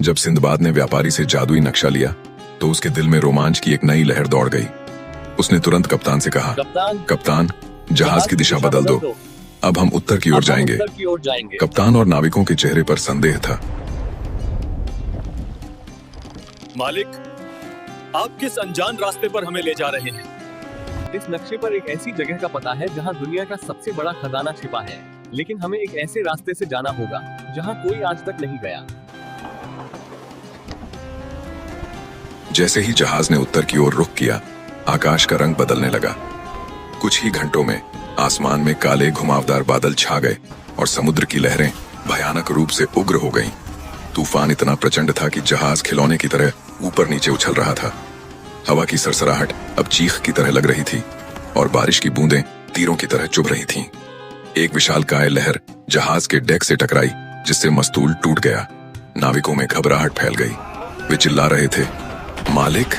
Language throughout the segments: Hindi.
जब सिंदबाद ने व्यापारी से जादुई नक्शा लिया तो उसके दिल में रोमांच की एक नई लहर दौड़ गई। उसने तुरंत कप्तान से कहा, कप्तान, जहाज की दिशा बदल दो, अब हम उत्तर की ओर जाएंगे। कप्तान और नाविकों के चेहरे पर संदेह था। मालिक, आप किस अनजान रास्ते पर हमें ले जा रहे हैं? इस नक्शे पर एक ऐसी जगह का पता है जहां दुनिया का सबसे बड़ा खजाना छिपा है, लेकिन हमें एक ऐसे रास्ते से जाना होगा जहां कोई आज तक नहीं गया। जैसे ही जहाज ने उत्तर की ओर रुख किया, आकाश का रंग बदलने लगा। कुछ ही घंटों में आसमान में काले घुमावदार बादल छा गए और समुद्र की लहरें भयानक रूप से उग्र हो गईं। तूफान इतना प्रचंड था कि जहाज खिलौने की तरह ऊपर नीचे उछल रहा था। हवा की सरसराहट अब चीख की तरह लग रही थी और बारिश की बूंदें तीरों की तरह चुभ रही थीं। एक विशालकाय लहर जहाज के डेक से टकराई, जिससे मस्तूल टूट गया। नाविकों में घबराहट फैल गई। वे चिल्ला रहे थे, मालिक,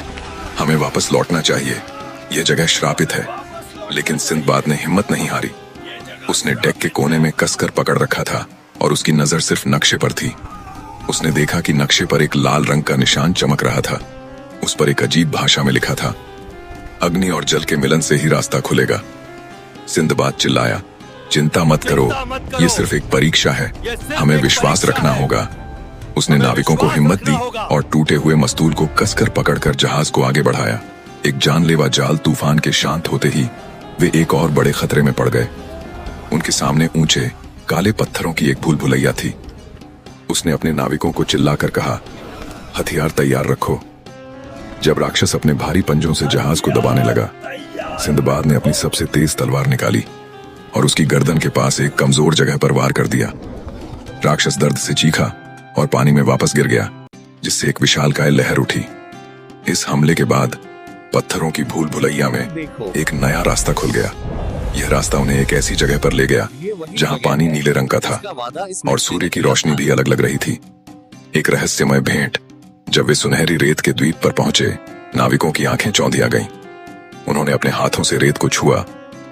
हमें वापस लौटना चाहिए, यह जगह श्रापित है। लेकिन सिंदबाद ने हिम्मत नहीं हारी। उसने डेक के कोने में कसकर पकड़ रखा था और उसकी नजर सिर्फ नक्शे पर थी। उसने देखा कि नक्शे पर एक लाल रंग का निशान चमक रहा था। उस पर एक अजीब भाषा में लिखा था, अग्नि और जल के मिलन से ही रास्ता खुलेगा। सिंदबाद चिल्लाया, चिंता मत करो, ये सिर्फ एक परीक्षा है, हमें विश्वास रखना होगा। उसने नाविकों को हिम्मत दी और टूटे हुए मस्तूल को कसकर पकड़कर जहाज को आगे बढ़ाया। एक जानलेवा जाल तूफान के शांत होते ही वे एक और बड़े खतरे में पड़ गए। उनके सामने ऊंचे काले पत्थरों की एक भूल भुलैया थी। उसने अपने नाविकों को चिल्लाकर कहा, हथियार तैयार रखो। जब राक्षस अपने भारी पंजों से जहाज को दबाने लगा, सिंदबाद ने अपनी सबसे तेज तलवार निकाली और उसकी गर्दन के पास एक कमजोर जगह पर वार कर दिया। राक्षस दर्द से चीखा और पानी में वापस गिर गया, जिससे एक विशालकाय लहर उठी। इस हमले के बाद पत्थरों की भूल भुलैया में एक नया रास्ता खुल गया। यह रास्ता उन्हें एक ऐसी जगह पर ले गया जहां पानी नीले रंग का था और सूर्य की रोशनी भी अलग लग रही थी। एक रहस्यमय भेंट। जब वे सुनहरी रेत के द्वीप पर पहुंचे, नाविकों की आंखें चौंधिया गईं। उन्होंने अपने हाथों से रेत को छुआ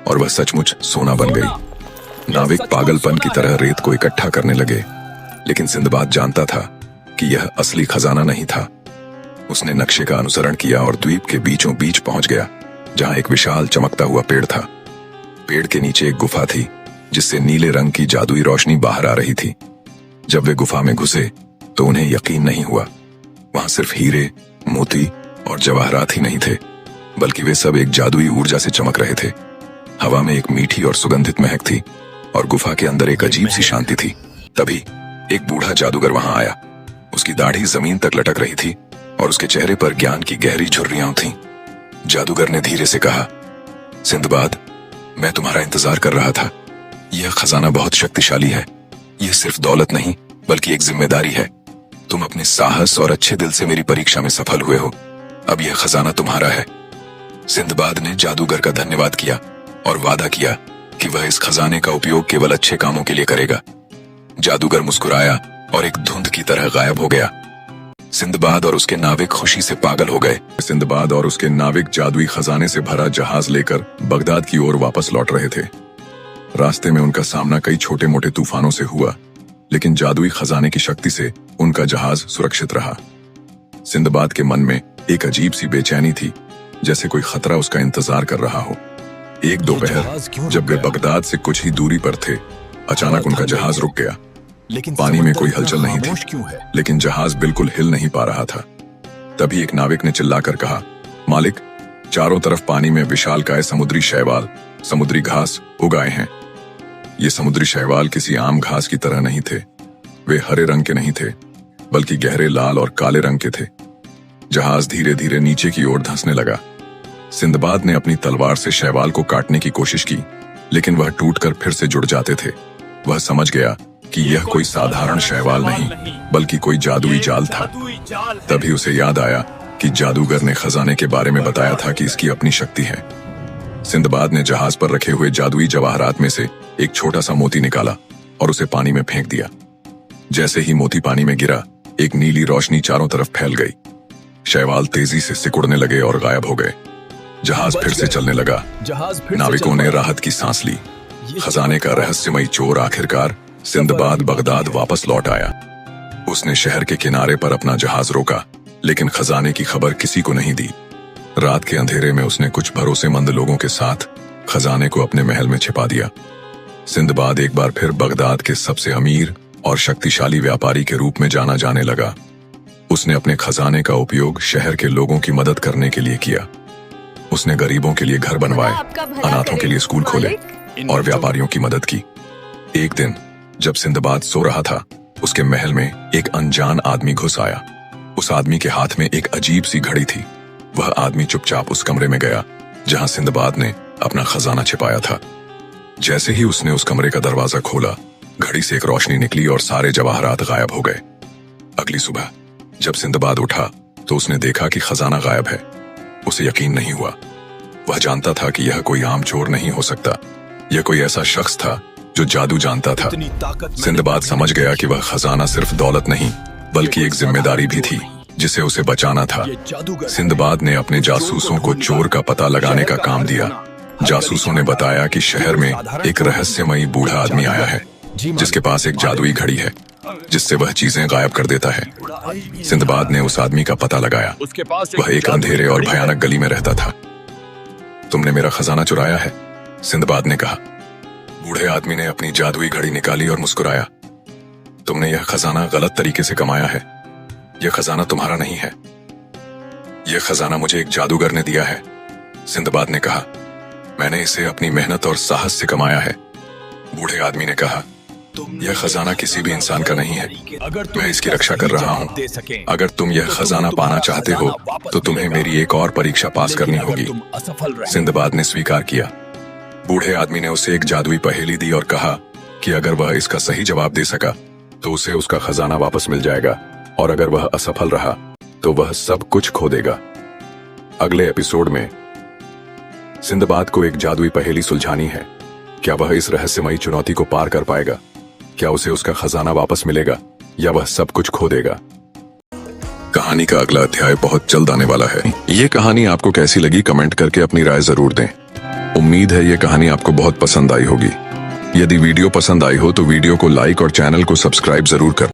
और वह सचमुच सोना बन गई। नाविक पागलपन की तरह रेत को इकट्ठा करने लगे, लेकिन सिंदबाद जानता था कि यह असली खजाना नहीं था। उसने नक्शे का अनुसरण किया और द्वीप के बीचों बीच पहुंच गया, जहां एक विशाल चमकता हुआ पेड़ था। पेड़ के नीचे एक गुफा थी, जिससे नीले रंग की जादुई रोशनी बाहर आ रही थी। जब वे गुफा में घुसे तो उन्हें यकीन नहीं हुआ। वहां सिर्फ हीरे, मोती और जवाहरात ही नहीं थे, बल्कि वे सब एक जादुई ऊर्जा से चमक रहे थे। हवा में एक मीठी और सुगंधित महक थी और गुफा के अंदर एक अजीब सी शांति थी। तभी एक बूढ़ा जादूगर वहां आया। उसकी दाढ़ी जमीन तक लटक रही थी और उसके चेहरे पर ज्ञान की गहरी झुर्रियां थीं। जादूगर ने धीरे से कहा, सिंदबाद, मैं तुम्हारा इंतजार कर रहा था। यह खजाना बहुत शक्तिशाली है। यह सिर्फ दौलत नहीं, बल्कि एक जिम्मेदारी है। तुम अपने साहस और अच्छे दिल से मेरी परीक्षा में सफल हुए हो। अब यह खजाना तुम्हारा है। सिंदबाद ने जादूगर का धन्यवाद किया और वादा किया कि वह इस खजाने का उपयोग केवल अच्छे कामों के लिए करेगा। जादूगर मुस्कुराया और एक धुंध की तरह गायब हो गया। सिंदबाद और उसके नाविक खुशी से पागल हो गए। सिंदबाद और उसके नाविक जादुई खजाने से भरा जहाज लेकर बगदाद की ओर वापस लौट रहे थे। रास्ते में उनका सामना कई छोटे मोटे तूफानों से हुआ, लेकिन जादुई खजाने की शक्ति से उनका जहाज सुरक्षित रहा। सिंदबाद के मन में एक अजीब सी बेचैनी थी, जैसे कोई खतरा उसका इंतजार कर रहा हो। एक दोपहर जब वे बगदाद से कुछ ही दूरी पर थे, अचानक उनका जहाज रुक गया। पानी में कोई हलचल नहीं थी, लेकिन जहाज बिल्कुल हिल नहीं पा रहा था। तभी एक नाविक ने चिल्लाकर कहा, मालिक, चारों तरफ पानी में विशालकाय समुद्री शैवाल, समुद्री घास उगाए हैं। ये समुद्री शैवाल किसी आम घास की तरह नहीं थे। वे हरे रंग के नहीं थे, बल्कि गहरे लाल और काले रंग के थे। जहाज धीरे धीरे नीचे की ओर धंसने लगा। सिंदबाद ने अपनी तलवार से शैवाल को काटने की कोशिश की, लेकिन वह टूटकर फिर से जुड़ जाते थे। वह समझ गया कि यह कोई साधारण शैवाल नहीं, बल्कि कोई जादुई जाल था। तभी उसे याद आया कि जादूगर ने खजाने के बारे में बताया था कि इसकी अपनी शक्ति है। सिंदबाद ने जहाज पर रखे हुए जादुई जवाहरात में से एक छोटा सा मोती निकाला और उसे पानी में फेंक दिया। जैसे ही मोती पानी में गिरा, एक नीली रोशनी चारों तरफ फैल गई। शैवाल तेजी से सिकुड़ने लगे और गायब हो गए। जहाज फिर से चलने लगा। नाविकों ने राहत की सांस ली। खजाने का रहस्यमयी चोर आखिरकार सिंदबाद बगदाद वापस लौट आया। उसने शहर के किनारे पर अपना जहाज रोका, लेकिन खजाने की खबर किसी को नहीं दी। रात के अंधेरे में उसने कुछ भरोसेमंद लोगों के साथ खजाने को अपने महल में छिपा दिया। सिंदबाद एक बार फिर बगदाद के सबसे अमीर और शक्तिशाली व्यापारी के रूप में जाना जाने लगा। उसने अपने खजाने का उपयोग शहर के लोगों की मदद करने के लिए किया। उसने गरीबों के लिए घर बनवाए, अनाथों के लिए स्कूल खोले और व्यापारियों की मदद की। एक दिन जब सिंदबाद सो रहा था, उसके महल में एक अनजान आदमी घुस आया। उस आदमी के हाथ में एक अजीब सी घड़ी थी। वह आदमी चुपचाप उस कमरे में गया जहां सिंदबाद ने अपना खजाना छिपाया था। जैसे ही उसने उस कमरे का दरवाजा खोला, घड़ी से एक रोशनी निकली और सारे जवाहरात गायब हो गए। अगली सुबह जब सिंदबाद उठा तो उसने देखा कि खजाना गायब है। उसे यकीन नहीं हुआ। वह जानता था कि यह कोई आम चोर नहीं हो सकता। यह कोई ऐसा शख्स था जो जादू जानता था। सिंदबाद समझ गया कि वह खजाना सिर्फ दौलत नहीं बल्कि एक जिम्मेदारी भी थी जिसे उसे बचाना था। सिंदबाद ने अपने जासूसों को चोर का पता लगाने का काम दिया। जासूसों ने बताया कि शहर में एक रहस्यमयी बूढ़ा आदमी आया है जिसके पास एक जादुई घड़ी है जिससे वह चीजें गायब कर देता है। सिंदबाद ने उस आदमी का पता लगाया। वह एक अंधेरे और भयानक गली में रहता था। तुमने मेरा खजाना चुराया है, सिंदबाद ने कहा। बूढ़े आदमी ने अपनी जादुई घड़ी निकाली और मुस्कुराया। तुमने यह खजाना गलत तरीके से कमाया है। यह खजाना तुम्हारा नहीं है। यह खजाना मुझे एक जादूगर ने दिया है, सिंदबाद ने कहा। मैंने इसे अपनी मेहनत और साहस से कमाया है। बूढ़े आदमी ने कहा, यह खजाना किसी भी इंसान का नहीं है। मैं इसकी रक्षा कर रहा हूँ। अगर तुम यह खजाना पाना चाहते हो तो तुम्हें मेरी एक और परीक्षा पास करनी होगी। सिंदबाद ने स्वीकार किया। बूढ़े आदमी ने उसे एक जादुई पहेली दी और कहा कि अगर वह इसका सही जवाब दे सका तो उसे उसका खजाना वापस मिल जाएगा, और अगर वह असफल रहा तो वह सब कुछ खो देगा। अगले एपिसोड में सिंदबाद को एक जादुई पहेली सुलझानी है। क्या वह इस रहस्यमयी चुनौती को पार कर पाएगा? क्या उसे उसका खजाना वापस मिलेगा या वह सब कुछ खो देगा? कहानी का अगला अध्याय बहुत जल्द आने वाला है। ये कहानी आपको कैसी लगी कमेंट करके अपनी राय जरूर दें। उम्मीद है ये कहानी आपको बहुत पसंद आई होगी। यदि वीडियो पसंद आई हो तो वीडियो को लाइक और चैनल को सब्सक्राइब जरूर करें।